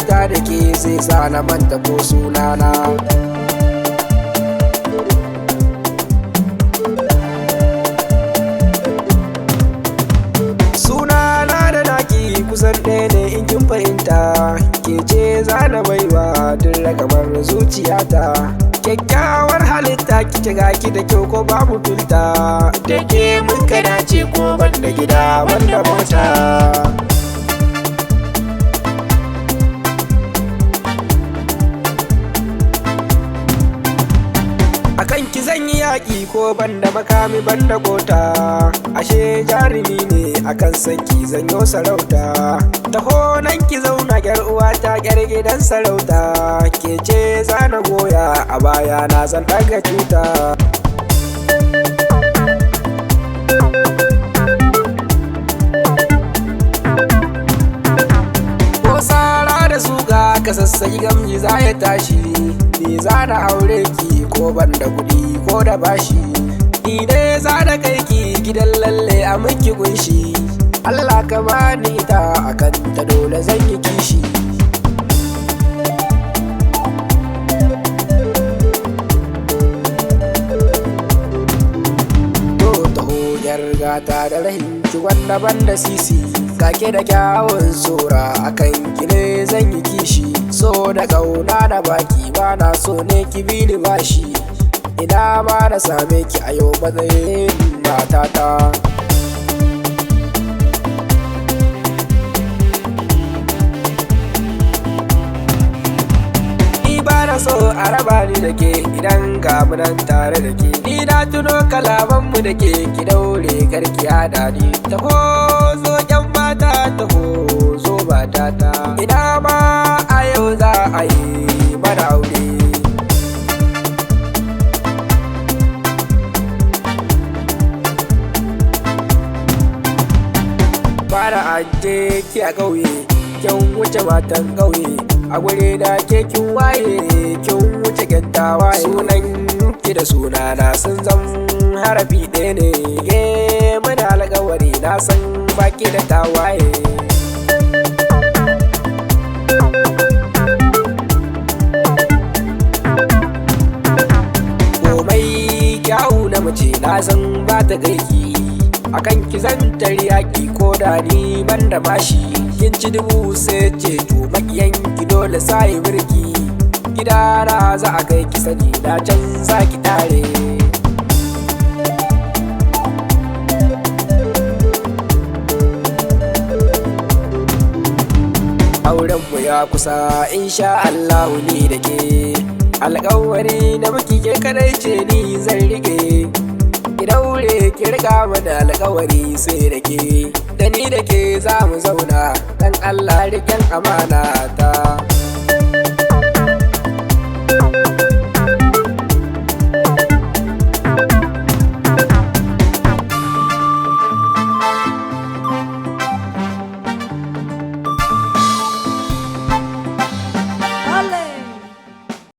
ta da ke zai sa na manta ko sunana. Sunana da naki kusan ɗaya ne in kin fahimta, ke ce za na baiwa duk ragamar zuciyata. Kyakkyawar halitta kike gaki da kyau ko babu filta, da ke mun kana ce ko banda gida banda mota. Akan ki zan yi yaƙi ko banda makami banda kota, ashe jarumi ne akan sanki zan yo sarauta. Taho nan ki zauna yar uwata yar gidan sarauta, ke ce zana goya a baya na zan daga tuta. Ko sara da suka ka sassai gamji za ya tashi, ni zana aure ki ko banda kuɗi ko da bashi. Ni dai za da kai ki gidan lalle a miki kunshi, Allah ka bani ta akan ta dole zan yi kishi. To taho yar gata da rahin ki wanda banda sisi, kake da kyawun tsora akan ki ne zan yi kishi. So da kauna da baki ba na so ne ki bi ni bashi, ina ma na same ki a yau matsayin matata. Bana so a raba ni da ke idan ga munan tare da ke, ni na tuno kalamanmu da ke ki daure karki hada ni. Taho zo yan mata taho zo matata, ina ma a yau za a yi mana aure. Fara aje ki a ƙauye, kin wuce matan ƙauye, a gure da ke kin waye, kin wuce gyatta waye. Sunan ki da sunana sun zam harafi ɗaya ne, ke muna alƙawari na san baki da tawaye. Komai kyawu na mace na san ba ta gaiki, akan ki zan yaƙi ko da ni banda bashi. Kin ci dubu sai ce to makiyan ki dole sai birki, gidana za a kai ki sani da can za ki tare. Auren mu ya kusa insha Allahu ni da ke, alƙawari na miki ke kadai ce ni zan rike. Ki daure ki riga mana alƙawari sai da ke, da ni da ke za mu zauna dan Allah riƙen amana ta.